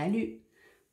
Salut!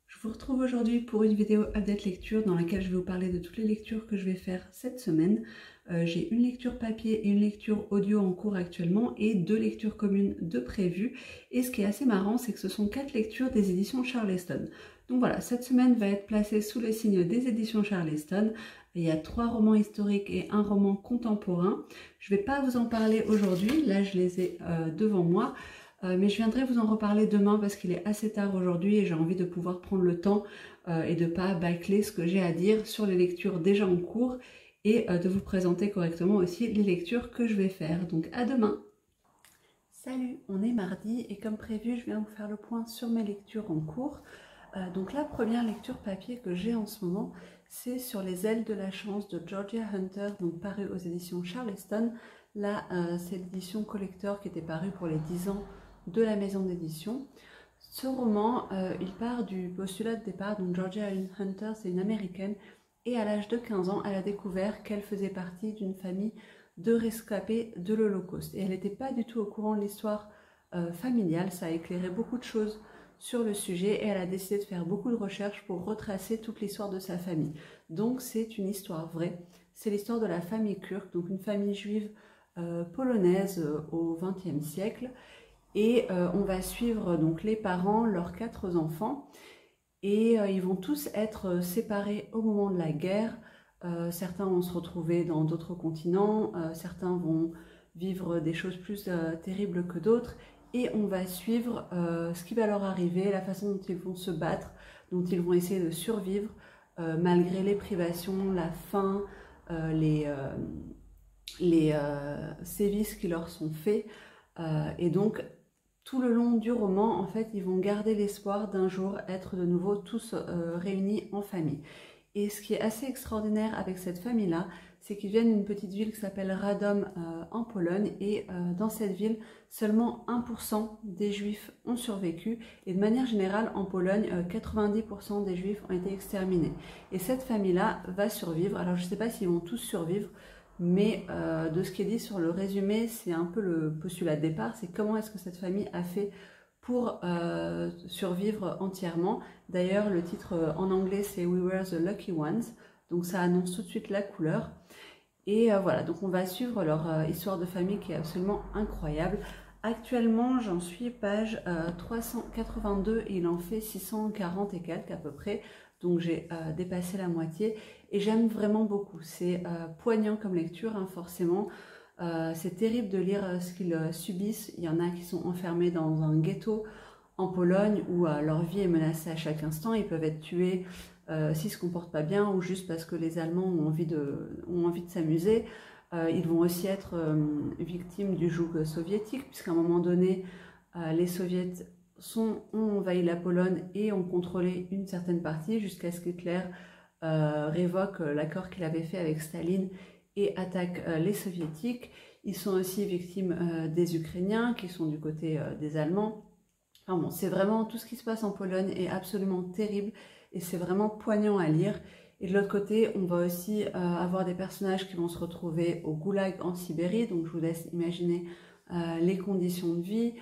Je vous retrouve aujourd'hui pour une vidéo update lecture dans laquelle je vais vous parler de toutes les lectures que je vais faire cette semaine. J'ai une lecture papier et une lecture audio en cours actuellement et 2 lectures communes de prévues. Et ce qui est assez marrant, c'est que ce sont 4 lectures des éditions Charleston. Donc voilà, cette semaine va être placée sous le signe des éditions Charleston. Il y a 3 romans historiques et un roman contemporain. Je ne vais pas vous en parler aujourd'hui, là je les ai devant moi. Mais je viendrai vous en reparler demain parce qu'il est assez tard aujourd'hui et j'ai envie de pouvoir prendre le temps et de ne pas bâcler ce que j'ai à dire sur les lectures déjà en cours et de vous présenter correctement aussi les lectures que je vais faire. Donc à demain! Salut, on est mardi et comme prévu, je viens vous faire le point sur mes lectures en cours. Donc la première lecture papier que j'ai en ce moment, c'est sur Les ailes de la chance de Georgia Hunter, donc paru aux éditions Charleston. Là, c'est l'édition collector qui était parue pour les 10 ans de la maison d'édition. Ce roman, il part du postulat de départ, donc Georgia Hunter, c'est une américaine, et à l'âge de 15 ans, elle a découvert qu'elle faisait partie d'une famille de rescapés de l'Holocauste. Et elle n'était pas du tout au courant de l'histoire familiale, ça a éclairé beaucoup de choses sur le sujet et elle a décidé de faire beaucoup de recherches pour retracer toute l'histoire de sa famille. Donc c'est une histoire vraie, c'est l'histoire de la famille Kurk, donc une famille juive polonaise au XXe siècle. Et on va suivre donc les parents, leurs 4 enfants, et ils vont tous être séparés au moment de la guerre. Certains vont se retrouver dans d'autres continents, certains vont vivre des choses plus terribles que d'autres, et on va suivre ce qui va leur arriver, la façon dont ils vont se battre, dont ils vont essayer de survivre malgré les privations, la faim, les sévices qui leur sont faits. Et donc tout le long du roman, en fait, ils vont garder l'espoir d'un jour être de nouveau tous réunis en famille. Et ce qui est assez extraordinaire avec cette famille-là, c'est qu'ils viennent d'une petite ville qui s'appelle Radom en Pologne. Et dans cette ville, seulement 1% des Juifs ont survécu. Et de manière générale, en Pologne, 90% des Juifs ont été exterminés. Et cette famille-là va survivre. Alors, je ne sais pas s'ils vont tous survivre, mais de ce qui est dit sur le résumé, c'est un peu le postulat de départ, c'est comment est-ce que cette famille a fait pour survivre entièrement. D'ailleurs, le titre en anglais, c'est We Were the Lucky Ones, donc ça annonce tout de suite la couleur. Et voilà, donc on va suivre leur histoire de famille qui est absolument incroyable. Actuellement, j'en suis page 382 et il en fait 640 et quelques à peu près. Donc j'ai dépassé la moitié et j'aime vraiment beaucoup. C'est poignant comme lecture, hein, forcément. C'est terrible de lire ce qu'ils subissent. Il y en a qui sont enfermés dans un ghetto en Pologne où leur vie est menacée à chaque instant. Ils peuvent être tués s'ils ne se comportent pas bien ou juste parce que les Allemands ont envie de s'amuser. Ils vont aussi être victimes du joug soviétique puisqu'à un moment donné, les soviets ont envahi la Pologne et ont contrôlé une certaine partie jusqu'à ce qu'Hitler révoque l'accord qu'il avait fait avec Staline et attaque les soviétiques. Ils sont aussi victimes des Ukrainiens qui sont du côté des Allemands. Enfin bon, c'est vraiment tout ce qui se passe en Pologne est absolument terrible et c'est vraiment poignant à lire. Et de l'autre côté, on va aussi avoir des personnages qui vont se retrouver au goulag en Sibérie, donc je vous laisse imaginer les conditions de vie.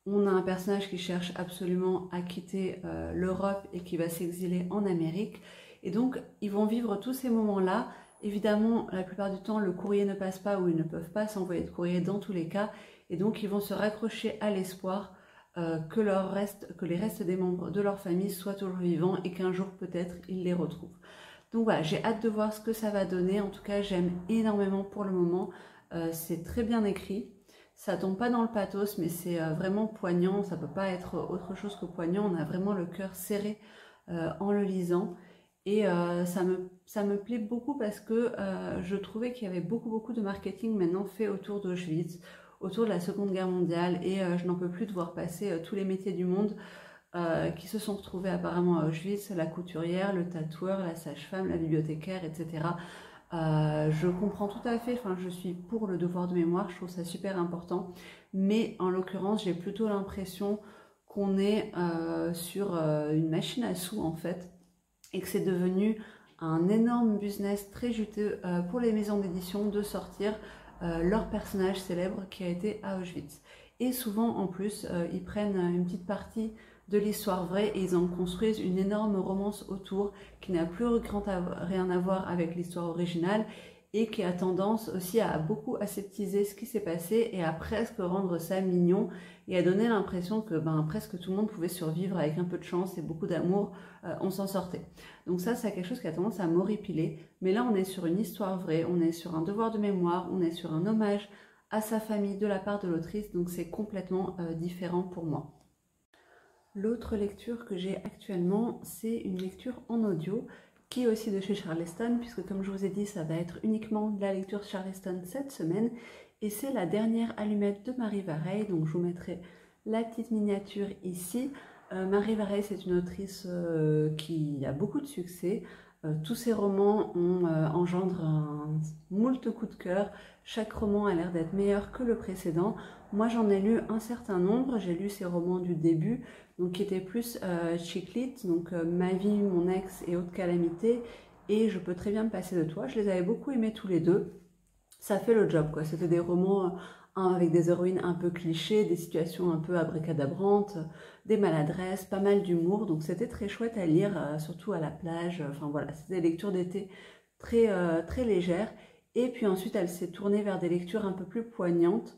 On a un personnage qui cherche absolument à quitter l'Europe et qui va s'exiler en Amérique. Et donc, ils vont vivre tous ces moments-là. Évidemment, la plupart du temps, le courrier ne passe pas ou ils ne peuvent pas s'envoyer de courrier dans tous les cas. Et donc, ils vont se raccrocher à l'espoir que les restes des membres de leur famille soient toujours vivants et qu'un jour, peut-être, ils les retrouvent. Donc voilà, j'ai hâte de voir ce que ça va donner. En tout cas, j'aime énormément pour le moment. C'est très bien écrit. Ça tombe pas dans le pathos, mais c'est vraiment poignant. Ça peut pas être autre chose que poignant. On a vraiment le cœur serré en le lisant. Et ça me plaît beaucoup parce que je trouvais qu'il y avait beaucoup de marketing maintenant fait autour d'Auschwitz, autour de la Seconde Guerre mondiale. Et je n'en peux plus de voir passer tous les métiers du monde qui se sont retrouvés apparemment à Auschwitz, la couturière, le tatoueur, la sage-femme, la bibliothécaire, etc. Je comprends tout à fait, enfin, je suis pour le devoir de mémoire, je trouve ça super important, mais en l'occurrence, j'ai plutôt l'impression qu'on est sur une machine à sous en fait, et que c'est devenu un énorme business très juteux pour les maisons d'édition de sortir leur personnage célèbre qui a été à Auschwitz. Et souvent en plus, ils prennent une petite partie de l'histoire vraie et ils en construisent une énorme romance autour qui n'a plus rien à voir avec l'histoire originale et qui a tendance aussi à beaucoup aseptiser ce qui s'est passé et à presque rendre ça mignon et à donner l'impression que presque tout le monde pouvait survivre avec un peu de chance et beaucoup d'amour, on s'en sortait. Donc ça, c'est quelque chose qui a tendance à m'horripiler, mais là on est sur une histoire vraie, on est sur un devoir de mémoire, on est sur un hommage à sa famille de la part de l'autrice, donc c'est complètement différent pour moi. L'autre lecture que j'ai actuellement, c'est une lecture en audio qui est aussi de chez Charleston, puisque comme je vous ai dit, ça va être uniquement de la lecture Charleston cette semaine, et c'est la dernière allumette de Marie Vareille, donc je vous mettrai la petite miniature ici. Marie Vareille, c'est une autrice qui a beaucoup de succès. Tous ses romans engendrent un moult coup de cœur. Chaque roman a l'air d'être meilleur que le précédent. Moi, j'en ai lu un certain nombre. J'ai lu ses romans du début, donc qui étaient plus chick lit, donc Ma vie, mon ex et Haute calamité. Et Je peux très bien me passer de toi. Je les avais beaucoup aimés tous les deux. Ça fait le job, quoi. C'était des romans avec des héroïnes un peu clichés, des situations un peu abracadabrantes, des maladresses, pas mal d'humour. Donc c'était très chouette à lire, surtout à la plage. Enfin voilà, c'était des lectures d'été très, très légères. Et puis ensuite, elle s'est tournée vers des lectures un peu plus poignantes,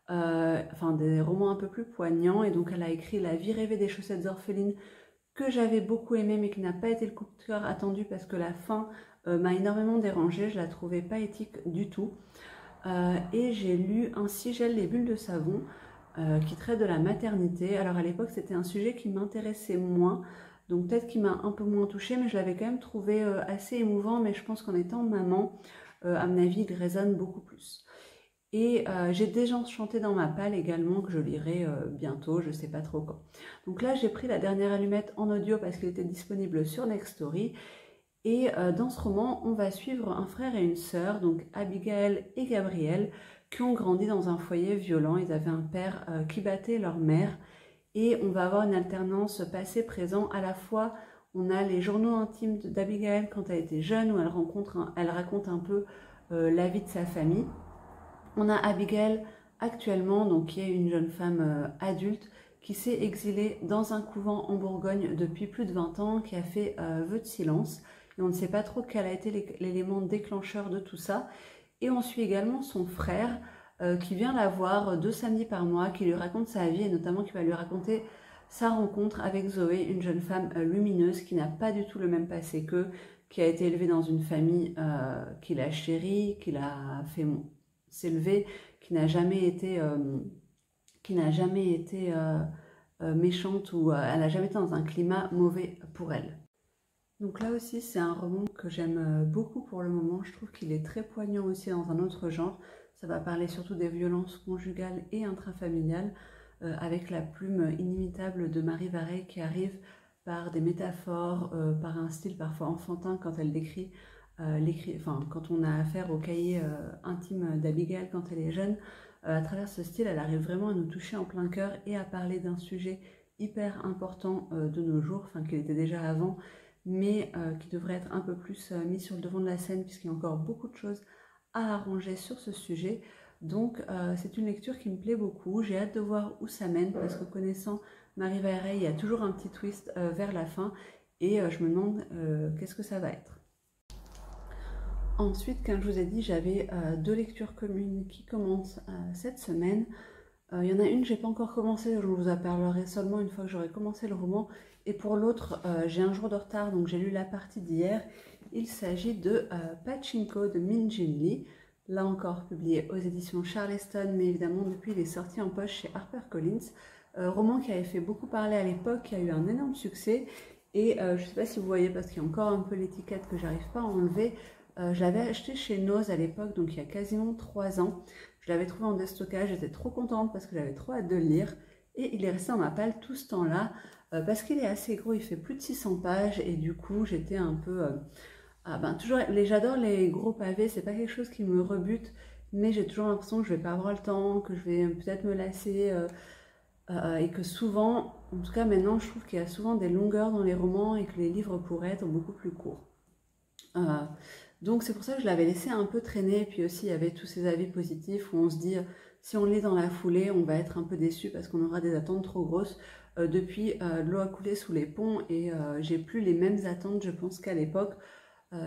enfin des romans un peu plus poignants. Et donc elle a écrit La vie rêvée des chaussettes orphelines, que j'avais beaucoup aimé, mais qui n'a pas été le coup de cœur attendu parce que la fin m'a énormément dérangée. Je la trouvais pas éthique du tout. Et j'ai lu Un sigel les bulles de savon qui traite de la maternité. Alors à l'époque c'était un sujet qui m'intéressait moins, donc peut-être qu'il m'a un peu moins touchée, mais je l'avais quand même trouvé assez émouvant, mais je pense qu'en étant maman, à mon avis il résonne beaucoup plus. Et j'ai Désenchanté dans ma palle également, que je lirai bientôt, je sais pas trop quand. Donc là j'ai pris La dernière allumette en audio parce qu'il était disponible sur Nextory. Et dans ce roman, on va suivre un frère et une sœur, donc Abigail et Gabriel, qui ont grandi dans un foyer violent. Ils avaient un père qui battait leur mère. Et on va avoir une alternance passé-présent. À la fois, on a les journaux intimes d'Abigail quand elle était jeune, où elle raconte un peu la vie de sa famille. On a Abigail actuellement, donc, qui est une jeune femme adulte, qui s'est exilée dans un couvent en Bourgogne depuis plus de 20 ans, qui a fait vœu de silence. Et on ne sait pas trop quel a été l'élément déclencheur de tout ça. Et on suit également son frère qui vient la voir 2 samedis par mois, qui lui raconte sa vie et notamment qui va lui raconter sa rencontre avec Zoé, une jeune femme lumineuse qui n'a pas du tout le même passé qu'eux, qui a été élevée dans une famille qui l'a chérie, qui l'a fait s'élever, qui n'a jamais été, méchante ou elle n'a jamais été dans un climat mauvais pour elle. Donc là aussi, c'est un roman que j'aime beaucoup pour le moment. Je trouve qu'il est très poignant aussi dans un autre genre. Ça va parler surtout des violences conjugales et intrafamiliales, avec la plume inimitable de Marie Vareille qui arrive par des métaphores, par un style parfois enfantin quand elle décrit, quand on a affaire au cahier intime d'Abigail quand elle est jeune. À travers ce style, elle arrive vraiment à nous toucher en plein cœur et à parler d'un sujet hyper important de nos jours, enfin qu'il était déjà avant, mais qui devrait être un peu plus mis sur le devant de la scène puisqu'il y a encore beaucoup de choses à arranger sur ce sujet. Donc c'est une lecture qui me plaît beaucoup. J'ai hâte de voir où ça mène parce que connaissant Marie Vareille, il y a toujours un petit twist vers la fin et je me demande qu'est-ce que ça va être. Ensuite, comme je vous ai dit, j'avais 2 lectures communes qui commencent cette semaine. Il y en a une, j'ai pas encore commencé, je vous en parlerai seulement une fois que j'aurai commencé le roman. Et pour l'autre, j'ai un jour de retard, donc j'ai lu la partie d'hier. Il s'agit de Pachinko de Min Jin Lee, là encore publié aux éditions Charleston, mais évidemment depuis il est sorti en poche chez HarperCollins. Roman qui avait fait beaucoup parler à l'époque, qui a eu un énorme succès. Et je ne sais pas si vous voyez, parce qu'il y a encore un peu l'étiquette que j'arrive pas à enlever. Je l'avais acheté chez Noz à l'époque, donc il y a quasiment 3 ans. Je l'avais trouvé en déstockage, j'étais trop contente parce que j'avais trop hâte de le lire. Et il est resté dans ma palle tout ce temps-là, parce qu'il est assez gros, il fait plus de 600 pages. Et du coup, j'étais un peu... toujours, j'adore les gros pavés, c'est pas quelque chose qui me rebute. Mais j'ai toujours l'impression que je vais pas avoir le temps, que je vais peut-être me lasser. Et que souvent, en tout cas maintenant, je trouve qu'il y a souvent des longueurs dans les romans et que les livres pourraient être beaucoup plus courts. Donc c'est pour ça que je l'avais laissé un peu traîner. Et puis aussi, il y avait tous ces avis positifs où on se dit, si on lit dans la foulée, on va être un peu déçu parce qu'on aura des attentes trop grosses. Depuis, l'eau a coulé sous les ponts et j'ai plus les mêmes attentes, je pense, qu'à l'époque.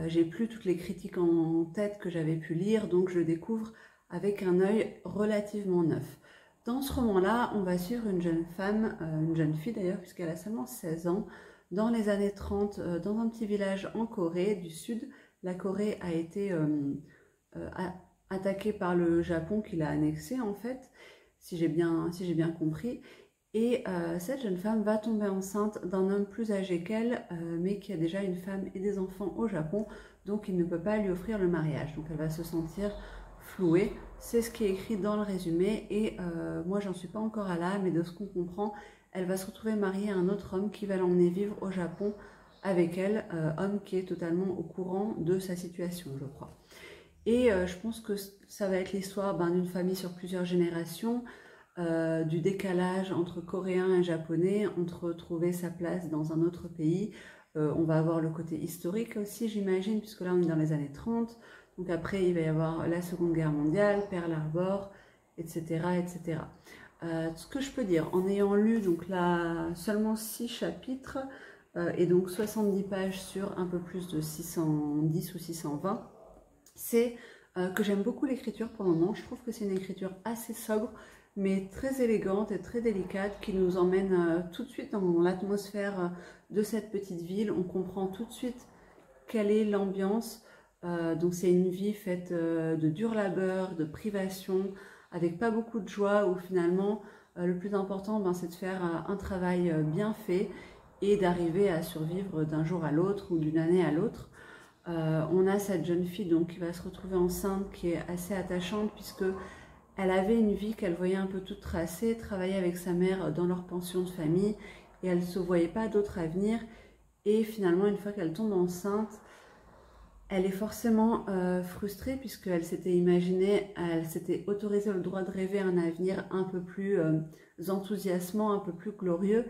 J'ai plus toutes les critiques en tête que j'avais pu lire, donc je le découvre avec un œil relativement neuf. Dans ce roman-là, on va suivre une jeune femme, une jeune fille d'ailleurs, puisqu'elle a seulement 16 ans, dans les années 30, dans un petit village en Corée du Sud. La Corée a été attaquée par le Japon qui l'a annexée en fait, si j'ai bien compris. Et cette jeune femme va tomber enceinte d'un homme plus âgé qu'elle, mais qui a déjà une femme et des enfants au Japon, donc il ne peut pas lui offrir le mariage. Donc elle va se sentir flouée. C'est ce qui est écrit dans le résumé, et moi j'en suis pas encore à là, mais de ce qu'on comprend, elle va se retrouver mariée à un autre homme qui va l'emmener vivre au Japon avec elle, homme qui est totalement au courant de sa situation, je crois. Et je pense que ça va être l'histoire d'une famille sur plusieurs générations, du décalage entre coréen et japonais, entre trouver sa place dans un autre pays. On va avoir le côté historique aussi, j'imagine, puisque là on est dans les années 30. Donc après il va y avoir la Seconde Guerre mondiale, Pearl Harbor, etc. etc. Ce que je peux dire, en ayant lu donc là seulement 6 chapitres, et donc 70 pages sur un peu plus de 610 ou 620, c'est que j'aime beaucoup l'écriture pour le moment. Je trouve que c'est une écriture assez sobre, mais très élégante et très délicate, qui nous emmène tout de suite dans l'atmosphère de cette petite ville. On comprend tout de suite quelle est l'ambiance. Donc c'est une vie faite de dur labeur, de privation, avec pas beaucoup de joie, où finalement le plus important c'est de faire un travail bien fait et d'arriver à survivre d'un jour à l'autre ou d'une année à l'autre. On a cette jeune fille donc qui va se retrouver enceinte, qui est assez attachante, puisque elle avait une vie qu'elle voyait un peu toute tracée, travaillait avec sa mère dans leur pension de famille, et elle ne se voyait pas d'autre avenir. Et finalement, une fois qu'elle tombe enceinte, elle est forcément frustrée, puisqu'elle s'était imaginée, elle s'était autorisée le droit de rêver un avenir un peu plus enthousiasmant, un peu plus glorieux.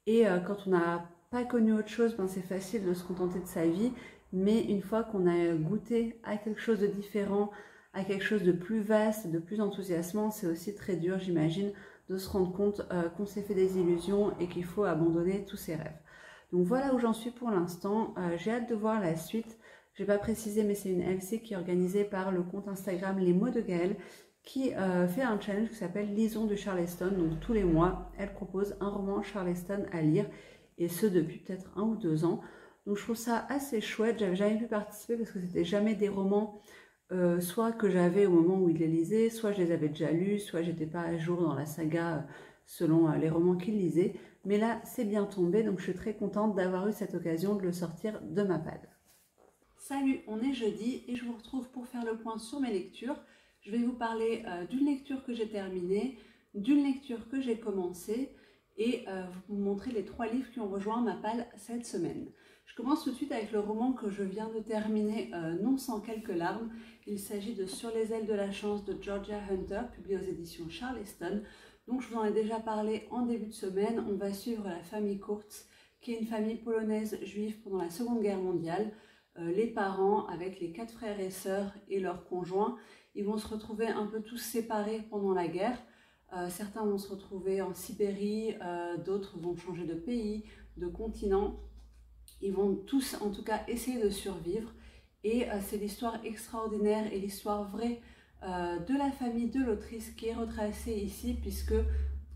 Et quand on n'a pas connu autre chose, c'est facile de se contenter de sa vie. Mais une fois qu'on a goûté à quelque chose de différent, à quelque chose de plus vaste, de plus enthousiasmant, c'est aussi très dur, j'imagine, de se rendre compte qu'on s'est fait des illusions et qu'il faut abandonner tous ses rêves. Donc voilà où j'en suis pour l'instant. J'ai hâte de voir la suite. Je n'ai pas précisé, mais c'est une LC qui est organisée par le compte Instagram Les Mots de Gaëlle, qui fait un challenge qui s'appelle Lisons de Charleston. Donc tous les mois, elle propose un roman Charleston à lire, et ce depuis peut-être 1 ou 2 ans. Donc je trouve ça assez chouette. J'avais jamais pu participer parce que c'était jamais des romans soit que j'avais au moment où il les lisait, soit je les avais déjà lus, soit j'étais pas à jour dans la saga selon les romans qu'il lisait. Mais là, c'est bien tombé, donc je suis très contente d'avoir eu cette occasion de le sortir de ma palle. Salut, on est jeudi et je vous retrouve pour faire le point sur mes lectures. Je vais vous parler d'une lecture que j'ai terminée, d'une lecture que j'ai commencée, et vous montrer les 3 livres qui ont rejoint ma palle cette semaine. Je commence tout de suite avec le roman que je viens de terminer, non sans quelques larmes. Il s'agit de Sur les ailes de la chance de Georgia Hunter, publié aux éditions Charleston. Donc je vous en ai déjà parlé en début de semaine. On va suivre la famille Kurtz, qui est une famille polonaise juive pendant la Seconde Guerre mondiale. Les parents, avec les 4 frères et sœurs et leurs conjoints, ils vont se retrouver un peu tous séparés pendant la guerre. Certains vont se retrouver en Sibérie, d'autres vont changer de pays, de continent. Ils vont tous, en tout cas, essayer de survivre. Et c'est l'histoire extraordinaire et l'histoire vraie de la famille de l'autrice qui est retracée ici, puisque,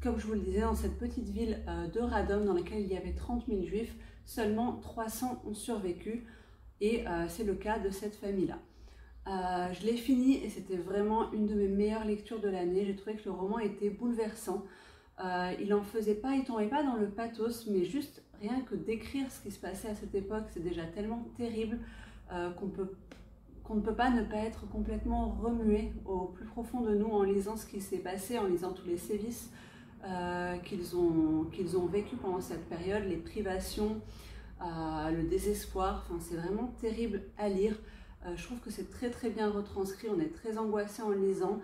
comme je vous le disais, dans cette petite ville de Radom, dans laquelle il y avait 30 000 juifs, seulement 300 ont survécu. Et c'est le cas de cette famille-là. Je l'ai fini et c'était vraiment une de mes meilleures lectures de l'année. J'ai trouvé que le roman était bouleversant. Il en faisait pas, il tombait pas dans le pathos, mais juste rien que d'écrire ce qui se passait à cette époque, c'est déjà tellement terrible qu'on ne peut pas ne pas être complètement remué au plus profond de nous en lisant ce qui s'est passé, en lisant tous les sévices qu'ils ont vécu pendant cette période, les privations, le désespoir. Enfin, c'est vraiment terrible à lire. Je trouve que c'est très très bien retranscrit, on est très angoissé en lisant.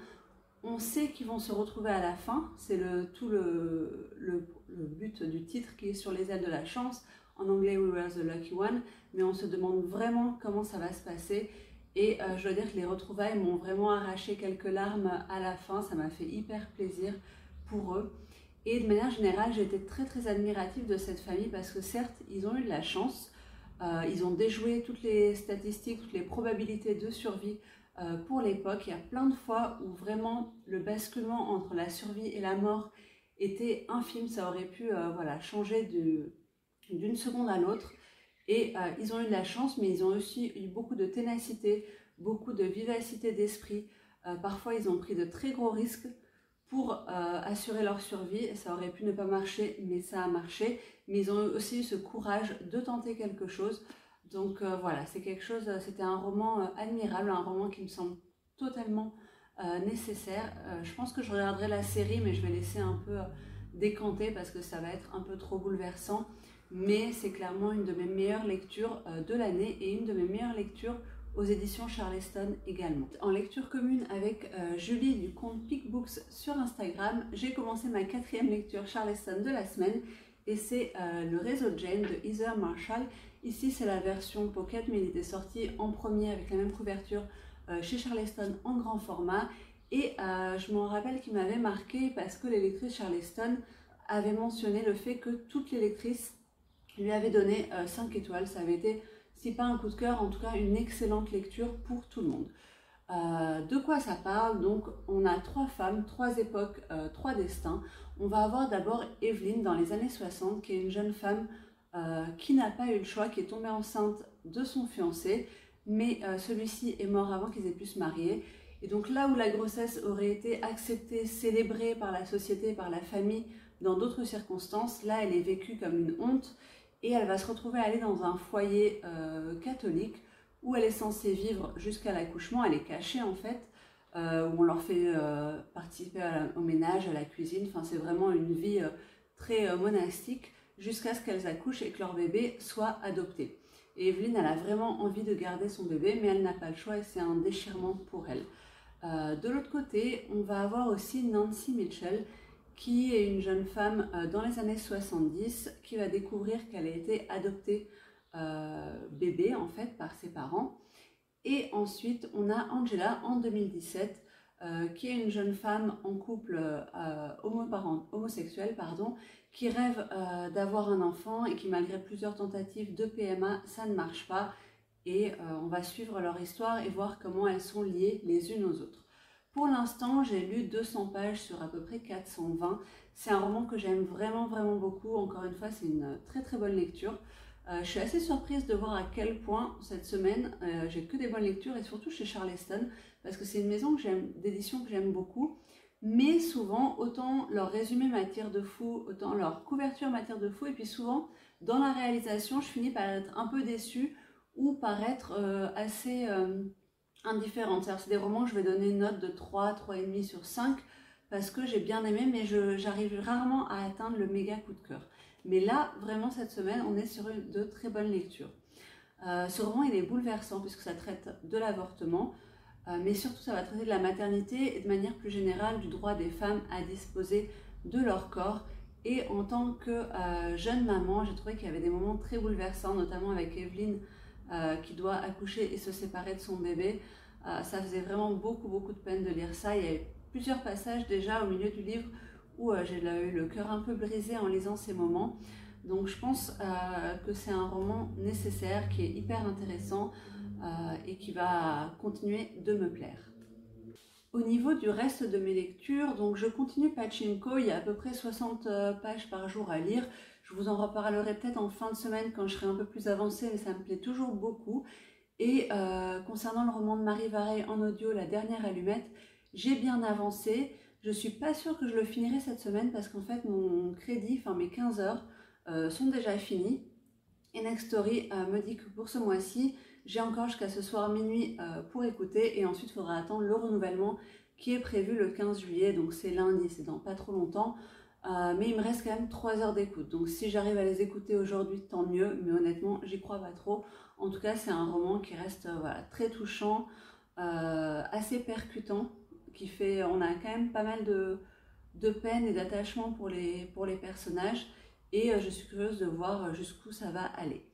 On sait qu'ils vont se retrouver à la fin, c'est tout le but du titre qui est Sur les ailes de la chance, en anglais We Were the Lucky One, mais on se demande vraiment comment ça va se passer. Et je dois dire que les retrouvailles m'ont vraiment arraché quelques larmes à la fin, ça m'a fait hyper plaisir pour eux. Et de manière générale, j'ai été très admirative de cette famille parce que certes, ils ont eu de la chance, ils ont déjoué toutes les statistiques, toutes les probabilités de survie pour l'époque. Il y a plein de fois où vraiment le basculement entre la survie et la mort était infime, ça aurait pu voilà, changer d'une seconde à l'autre. Et ils ont eu de la chance, mais ils ont aussi eu beaucoup de ténacité, beaucoup de vivacité d'esprit. Parfois, ils ont pris de très gros risques pour assurer leur survie. Ça aurait pu ne pas marcher, mais ça a marché. Mais ils ont aussi eu ce courage de tenter quelque chose. Donc voilà, c'est quelque chose, c'était un roman admirable, un roman qui me semble totalement nécessaire. Je pense que je regarderai la série, mais je vais laisser un peu décanter parce que ça va être un peu trop bouleversant. Mais c'est clairement une de mes meilleures lectures de l'année et une de mes meilleures lectures aux éditions Charleston également. En lecture commune avec Julie du compte Pickbooks sur Instagram, j'ai commencé ma 4e lecture Charleston de la semaine et c'est Le réseau Jane de Heather Marshall. Ici c'est la version pocket, mais il était sorti en premier avec la même couverture chez Charleston en grand format. Et je m'en rappelle qu'il m'avait marqué parce que les lectrices Charleston avaient mentionné le fait que toutes les lectrices lui avait donné 5 étoiles. Ça avait été, si pas un coup de cœur, en tout cas une excellente lecture pour tout le monde. De quoi ça parle? Donc on a 3 femmes, 3 époques, 3 destins. On va avoir d'abord Evelyn dans les années 60, qui est une jeune femme qui n'a pas eu le choix, qui est tombée enceinte de son fiancé, mais celui-ci est mort avant qu'ils aient pu se marier. Et donc là où la grossesse aurait été acceptée, célébrée par la société, par la famille, dans d'autres circonstances, là elle est vécue comme une honte. Et elle va se retrouver à aller dans un foyer catholique où elle est censée vivre jusqu'à l'accouchement. Elle est cachée en fait, où on leur fait participer au ménage, à la cuisine. Enfin, c'est vraiment une vie très monastique jusqu'à ce qu'elles accouchent et que leur bébé soit adopté. Et Evelyn, elle a vraiment envie de garder son bébé, mais elle n'a pas le choix et c'est un déchirement pour elle. De l'autre côté, on va avoir aussi Nancy Mitchell, qui est une jeune femme dans les années 70 qui va découvrir qu'elle a été adoptée bébé en fait par ses parents. Et ensuite on a Angela en 2017 qui est une jeune femme en couple homosexuel qui rêve d'avoir un enfant et qui malgré plusieurs tentatives de PMA ça ne marche pas et on va suivre leur histoire et voir comment elles sont liées les unes aux autres. Pour l'instant, j'ai lu 200 pages sur à peu près 420. C'est un roman que j'aime vraiment beaucoup. Encore une fois, c'est une très bonne lecture. Je suis assez surprise de voir à quel point cette semaine, j'ai que des bonnes lectures et surtout chez Charleston parce que c'est une maison d'édition que j'aime beaucoup. Mais souvent, autant leur résumé m'attire de fou, autant leur couverture m'attire de fou et puis souvent, dans la réalisation, je finis par être un peu déçue ou par être assez... indifférente. C'est des romans que je vais donner une note de 3, 3,5 sur 5 parce que j'ai bien aimé, mais j'arrive rarement à atteindre le méga coup de cœur. Mais là, vraiment cette semaine, on est sur de très bonnes lectures. Ce roman, il est bouleversant puisque ça traite de l'avortement, mais surtout ça va traiter de la maternité et de manière plus générale du droit des femmes à disposer de leur corps. Et en tant que jeune maman, j'ai trouvé qu'il y avait des moments très bouleversants, notamment avec Evelyn, qui doit accoucher et se séparer de son bébé. Ça faisait vraiment beaucoup de peine de lire ça. Il y a eu plusieurs passages déjà au milieu du livre où j'ai eu le cœur un peu brisé en lisant ces moments. Donc je pense que c'est un roman nécessaire, qui est hyper intéressant et qui va continuer de me plaire. Au niveau du reste de mes lectures, donc je continue Pachinko, il y a à peu près 60 pages par jour à lire. Je vous en reparlerai peut-être en fin de semaine quand je serai un peu plus avancée, mais ça me plaît toujours beaucoup. Et concernant le roman de Marie Varey en audio, La dernière allumette, j'ai bien avancé. Je suis pas sûre que je le finirai cette semaine parce qu'en fait mon crédit, enfin mes 15 heures sont déjà finies. Et Next Story me dit que pour ce mois-ci, j'ai encore jusqu'à ce soir minuit pour écouter et ensuite il faudra attendre le renouvellement qui est prévu le 15 juillet, donc c'est lundi, c'est dans pas trop longtemps. Mais il me reste quand même 3 heures d'écoute, donc si j'arrive à les écouter aujourd'hui, tant mieux, mais honnêtement, j'y crois pas trop. En tout cas, c'est un roman qui reste voilà, très touchant, assez percutant, on a quand même pas mal de peine et d'attachement pour les personnages, et je suis curieuse de voir jusqu'où ça va aller.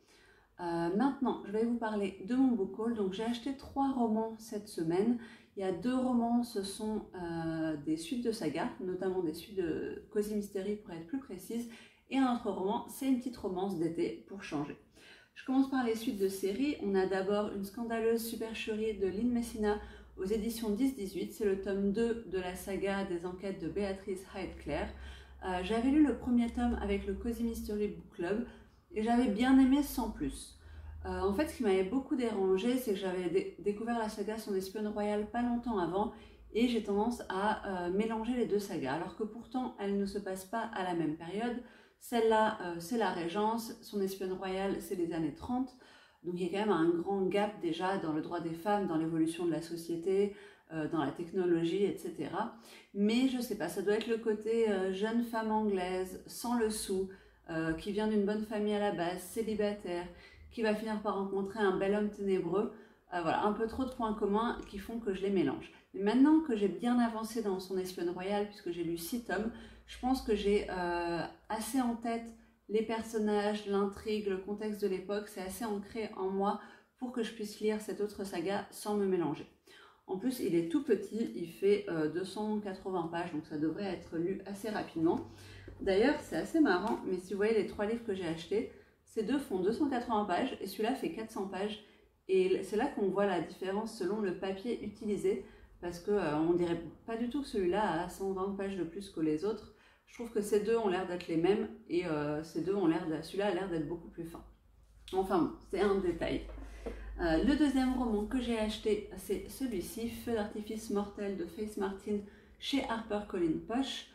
Maintenant, je vais vous parler de mon book haul. Donc j'ai acheté 3 romans cette semaine. Il y a 2 romans, ce sont des suites de sagas, notamment des suites de Cozy Mystery pour être plus précise, et un autre roman, c'est une petite romance d'été pour changer. Je commence par les suites de séries. On a d'abord Une scandaleuse supercherie de Lynn Messina aux éditions 10-18. C'est le tome 2 de la saga des enquêtes de Béatrice Hyde-Claire. J'avais lu le premier tome avec le Cozy Mystery Book Club et j'avais bien aimé sans plus. En fait, ce qui m'avait beaucoup dérangé, c'est que j'avais découvert la saga Son espionne royale pas longtemps avant et j'ai tendance à mélanger les 2 sagas, alors que pourtant elles ne se passent pas à la même période. Celle-là, c'est la Régence, Son espionne royale, c'est les années 30. Donc il y a quand même un grand gap déjà dans le droit des femmes, dans l'évolution de la société, dans la technologie, etc. Mais je sais pas, ça doit être le côté jeune femme anglaise, sans le sou, qui vient d'une bonne famille à la base, célibataire, qui va finir par rencontrer un bel homme ténébreux. Voilà, un peu trop de points communs qui font que je les mélange. Mais maintenant que j'ai bien avancé dans Son espionne royale, puisque j'ai lu 6 tomes, je pense que j'ai assez en tête les personnages, l'intrigue, le contexte de l'époque. C'est assez ancré en moi pour que je puisse lire cette autre saga sans me mélanger. En plus, il est tout petit, il fait 280 pages, donc ça devrait être lu assez rapidement. D'ailleurs, c'est assez marrant, mais si vous voyez les 3 livres que j'ai achetés, ces 2 font 280 pages et celui-là fait 400 pages. Et c'est là qu'on voit la différence selon le papier utilisé, parce qu'on dirait pas du tout que celui-là a 120 pages de plus que les autres. Je trouve que ces 2 ont l'air d'être les mêmes et celui-là a l'air d'être beaucoup plus fin. Enfin bon, c'est un détail. Le deuxième roman que j'ai acheté, c'est celui-ci, Feu d'artifice mortel de Faith Martin chez HarperCollins Poche.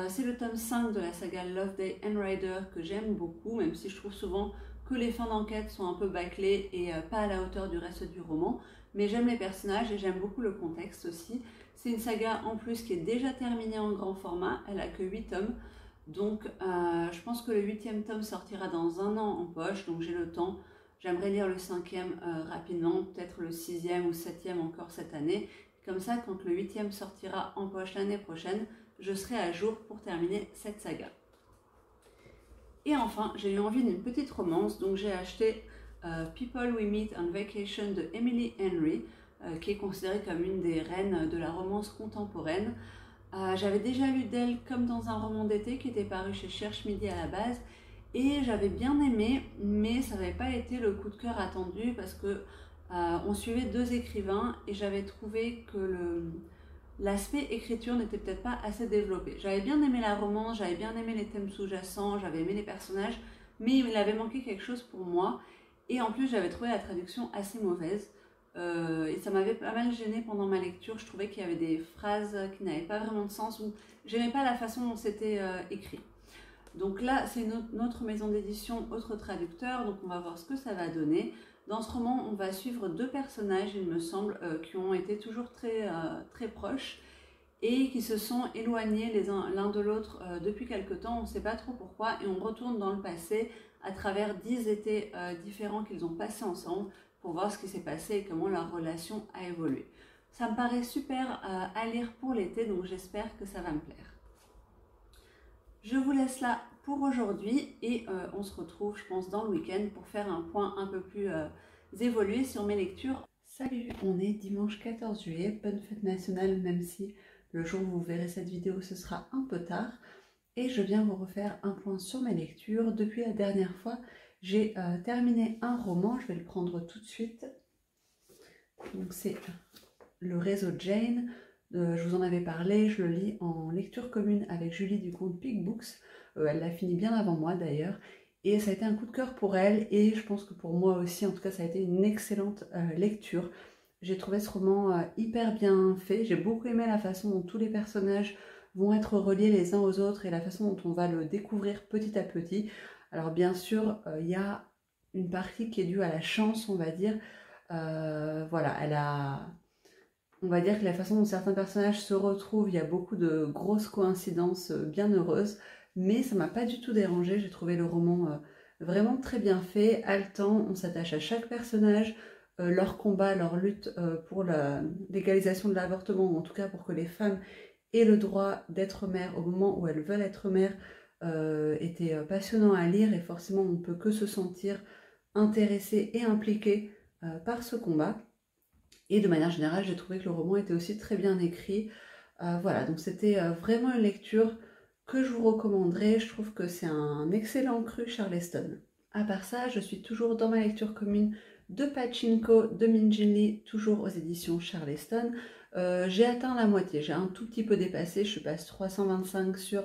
C'est le tome 5 de la saga Loveday and Rider que j'aime beaucoup, même si je trouve souvent que les fins d'enquête sont un peu bâclées et pas à la hauteur du reste du roman. Mais j'aime les personnages et j'aime beaucoup le contexte aussi. C'est une saga en plus qui est déjà terminée en grand format, elle a que 8 tomes. Donc je pense que le 8e tome sortira dans 1 an en poche, donc j'ai le temps. J'aimerais lire le 5e rapidement, peut-être le 6e ou 7e encore cette année. Comme ça, quand le 8e sortira en poche l'année prochaine, je serai à jour pour terminer cette saga. Et enfin, j'ai eu envie d'une petite romance, donc j'ai acheté People We Meet on Vacation de Emily Henry, qui est considérée comme une des reines de la romance contemporaine. J'avais déjà lu d'elle Comme dans un roman d'été qui était paru chez Cherche Midi à la base, et j'avais bien aimé, mais ça n'avait pas été le coup de cœur attendu parce que on suivait 2 écrivains et j'avais trouvé que l'aspect écriture n'était peut-être pas assez développé. J'avais bien aimé la romance, j'avais bien aimé les thèmes sous-jacents, j'avais aimé les personnages, mais il avait manqué quelque chose pour moi. Et en plus, j'avais trouvé la traduction assez mauvaise. Et ça m'avait pas mal gênée pendant ma lecture. Je trouvais qu'il y avait des phrases qui n'avaient pas vraiment de sens, ou j'aimais pas la façon dont c'était écrit. Donc là, c'est une autre maison d'édition, autre traducteur, donc on va voir ce que ça va donner. Dans ce roman, on va suivre 2 personnages, il me semble, qui ont été toujours très proches et qui se sont éloignés l'un de l'autre depuis quelque temps. On ne sait pas trop pourquoi et on retourne dans le passé à travers 10 étés différents qu'ils ont passés ensemble pour voir ce qui s'est passé et comment leur relation a évolué. Ça me paraît super à lire pour l'été, donc j'espère que ça va me plaire. Je vous laisse là pour aujourd'hui et on se retrouve, je pense, dans le week-end pour faire un point un peu plus évolué sur mes lectures. Salut, on est dimanche 14 juillet, bonne fête nationale, même si le jour où vous verrez cette vidéo, ce sera un peu tard. Et je viens vous refaire un point sur mes lectures. Depuis la dernière fois, j'ai terminé un roman, je vais le prendre tout de suite. Donc c'est Le réseau Jane. Je vous en avais parlé, je le lis en lecture commune avec Julie du compte Pig Books. Elle l'a fini bien avant moi d'ailleurs. Et ça a été un coup de cœur pour elle et je pense que pour moi aussi, en tout cas, ça a été une excellente lecture. J'ai trouvé ce roman hyper bien fait. J'ai beaucoup aimé la façon dont tous les personnages vont être reliés les uns aux autres et la façon dont on va le découvrir petit à petit. Alors bien sûr, il y a une partie qui est due à la chance, on va dire. Voilà, on va dire que la façon dont certains personnages se retrouvent, il y a beaucoup de grosses coïncidences bien heureuses, mais ça m'a pas du tout dérangé. J'ai trouvé le roman vraiment très bien fait, haletant, on s'attache à chaque personnage, leur combat, leur lutte pour la légalisation de l'avortement, ou en tout cas pour que les femmes aient le droit d'être mères au moment où elles veulent être mères, était passionnant à lire et forcément on ne peut que se sentir intéressé et impliqué par ce combat. Et de manière générale, j'ai trouvé que le roman était aussi très bien écrit. Voilà, donc c'était vraiment une lecture que je vous recommanderais. Je trouve que c'est un excellent cru Charleston. À part ça, je suis toujours dans ma lecture commune de Pachinko de Min Jin Lee, toujours aux éditions Charleston. J'ai atteint la moitié, j'ai un tout petit peu dépassé, je suis passée 325 sur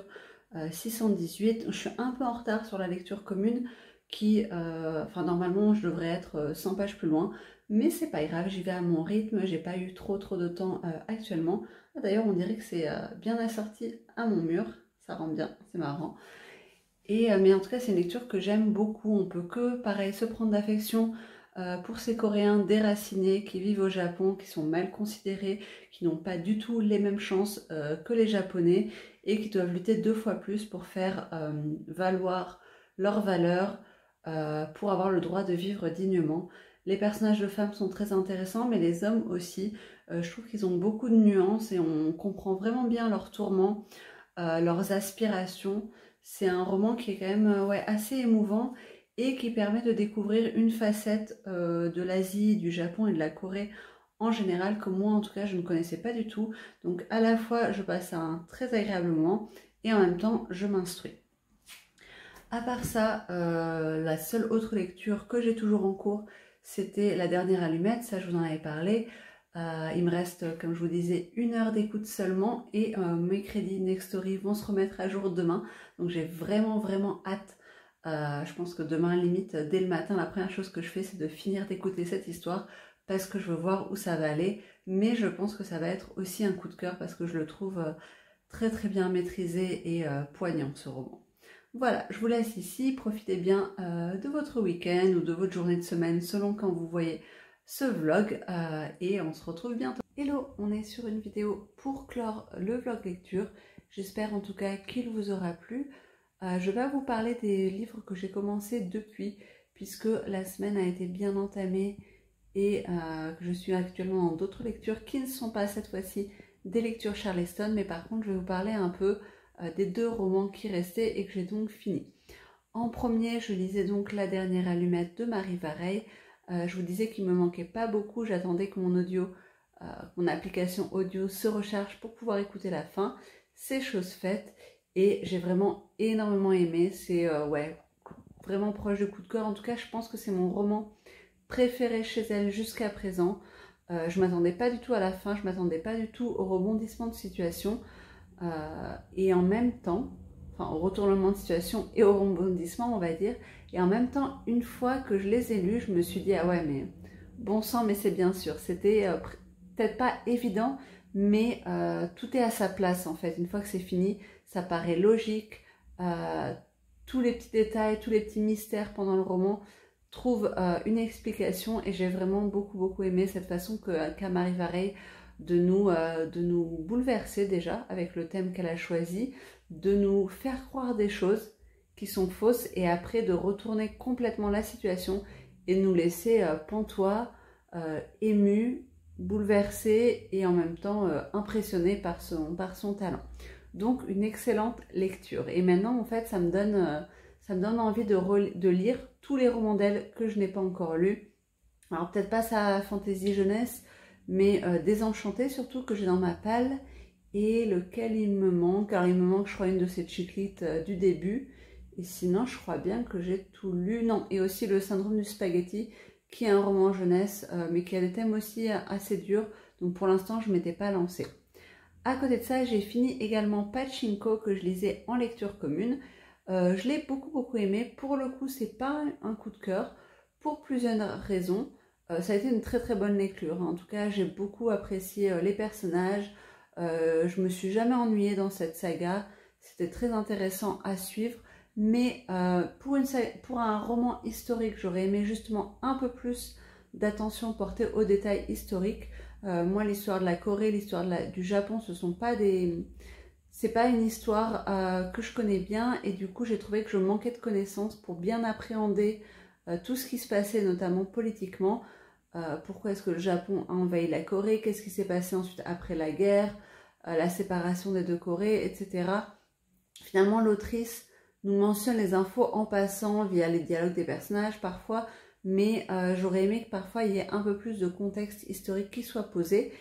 618. Je suis un peu en retard sur la lecture commune qui, enfin normalement je devrais être 100 pages plus loin, mais c'est pas grave, j'y vais à mon rythme, j'ai pas eu trop de temps actuellement. D'ailleurs on dirait que c'est bien assorti à mon mur, ça rend bien, c'est marrant. Mais en tout cas c'est une lecture que j'aime beaucoup, on peut que pareil se prendre d'affection pour ces Coréens déracinés qui vivent au Japon, qui sont mal considérés, qui n'ont pas du tout les mêmes chances que les Japonais et qui doivent lutter 2 fois plus pour faire valoir leurs valeurs, pour avoir le droit de vivre dignement. Les personnages de femmes sont très intéressants, mais les hommes aussi. Je trouve qu'ils ont beaucoup de nuances et on comprend vraiment bien leurs tourments, leurs aspirations. C'est un roman qui est quand même ouais, assez émouvant et qui permet de découvrir une facette de l'Asie, du Japon et de la Corée en général, que moi en tout cas je ne connaissais pas du tout. Donc à la fois je passe un très agréable moment et en même temps je m'instruis. À part ça, la seule autre lecture que j'ai toujours en cours, c'était La Dernière Allumette, ça je vous en avais parlé. Il me reste, comme je vous disais, 1 heure d'écoute seulement et mes crédits Nextory vont se remettre à jour demain. Donc j'ai vraiment hâte. Je pense que demain, limite, dès le matin, la première chose que je fais, c'est de finir d'écouter cette histoire parce que je veux voir où ça va aller. Mais je pense que ça va être aussi un coup de cœur parce que je le trouve très bien maîtrisé et poignant, ce roman. Voilà, je vous laisse ici. Profitez bien de votre week-end ou de votre journée de semaine selon quand vous voyez ce vlog et on se retrouve bientôt. Hello, on est sur une vidéo pour clore le vlog lecture. J'espère en tout cas qu'il vous aura plu. Je vais vous parler des livres que j'ai commencé depuis, puisque la semaine a été bien entamée et que je suis actuellement dans d'autres lectures qui ne sont pas cette fois-ci des lectures Charleston, mais par contre je vais vous parler un peu des 2 romans qui restaient et que j'ai donc fini. En premier, je lisais donc La Dernière Allumette de Marie Vareille. Je vous disais qu'il me manquait pas beaucoup, j'attendais que mon application audio se recharge pour pouvoir écouter la fin. C'est chose faite et j'ai vraiment énormément aimé. C'est ouais, vraiment proche de coup de cœur. En tout cas, je pense que c'est mon roman préféré chez elle jusqu'à présent. Je m'attendais pas du tout à la fin, je m'attendais pas du tout au rebondissement de situation. Et en même temps, enfin au retournement de situation et au rebondissement on va dire, et en même temps une fois que je les ai lus, je me suis dit ah ouais mais bon sang mais c'est bien sûr, c'était peut-être pas évident mais tout est à sa place en fait, une fois que c'est fini, ça paraît logique, tous les petits détails, tous les petits mystères pendant le roman trouvent une explication et j'ai vraiment beaucoup aimé cette façon qu'a Marie Vareille de nous bouleverser déjà avec le thème qu'elle a choisi, de nous faire croire des choses qui sont fausses et après de retourner complètement la situation et de nous laisser pantois, émus, bouleversés et en même temps impressionnés par son talent. Donc une excellente lecture. Et maintenant en fait ça me donne envie de lire tous les romans d'elle que je n'ai pas encore lus. Alors peut-être pas sa fantaisie jeunesse, mais Désenchanté surtout que j'ai dans ma palle et lequel il me manque. Alors il me manque je crois une de ces chiclites du début et sinon je crois bien que j'ai tout lu. Non, et aussi Le Syndrome du Spaghetti qui est un roman jeunesse mais qui a des thèmes aussi assez durs, donc pour l'instant je ne m'étais pas lancée. À côté de ça j'ai fini également Pachinko que je lisais en lecture commune. Je l'ai beaucoup aimé, pour le coup c'est pas un coup de cœur pour plusieurs raisons. Ça a été une très bonne lecture. En tout cas, j'ai beaucoup apprécié les personnages. Je me suis jamais ennuyée dans cette saga. C'était très intéressant à suivre. Mais pour un roman historique, j'aurais aimé justement un peu plus d'attention portée aux détails historiques. Moi, l'histoire de la Corée, l'histoire du Japon, c'est pas une histoire que je connais bien. Et du coup, j'ai trouvé que je manquais de connaissances pour bien appréhender tout ce qui se passait, notamment politiquement. Pourquoi est-ce que le Japon a envahi la Corée, qu'est-ce qui s'est passé ensuite après la guerre, la séparation des 2 Corées, etc. Finalement, l'autrice nous mentionne les infos en passant via les dialogues des personnages parfois, mais j'aurais aimé que parfois il y ait un peu plus de contexte historique qui soit posé.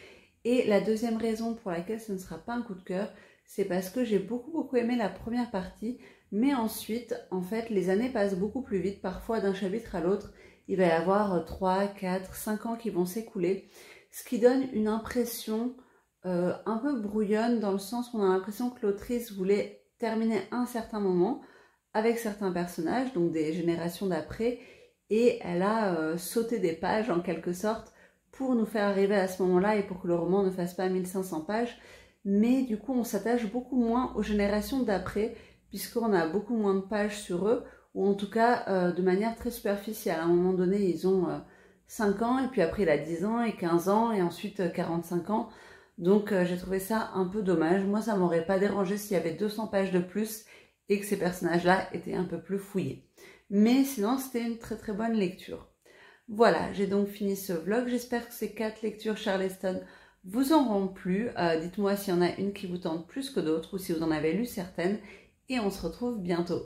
Et la deuxième raison pour laquelle ce ne sera pas un coup de cœur, c'est parce que j'ai beaucoup aimé la première partie, mais ensuite, en fait, les années passent beaucoup plus vite. Parfois, d'un chapitre à l'autre, il va y avoir 3, 4, 5 ans qui vont s'écouler, ce qui donne une impression un peu brouillonne, dans le sens où on a l'impression que l'autrice voulait terminer un certain moment avec certains personnages, donc des générations d'après, et elle a sauté des pages en quelque sorte pour nous faire arriver à ce moment-là et pour que le roman ne fasse pas 1500 pages. Mais du coup, on s'attache beaucoup moins aux générations d'après, puisqu'on a beaucoup moins de pages sur eux, ou en tout cas de manière très superficielle. À un moment donné, ils ont 5 ans, et puis après il a 10 ans et 15 ans, et ensuite 45 ans. Donc j'ai trouvé ça un peu dommage. Moi, ça m'aurait pas dérangé s'il y avait 200 pages de plus et que ces personnages-là étaient un peu plus fouillés. Mais sinon, c'était une très bonne lecture. Voilà, j'ai donc fini ce vlog. J'espère que ces 4 lectures Charleston vous auront plu. Dites-moi s'il y en a une qui vous tente plus que d'autres ou si vous en avez lu certaines. Et on se retrouve bientôt.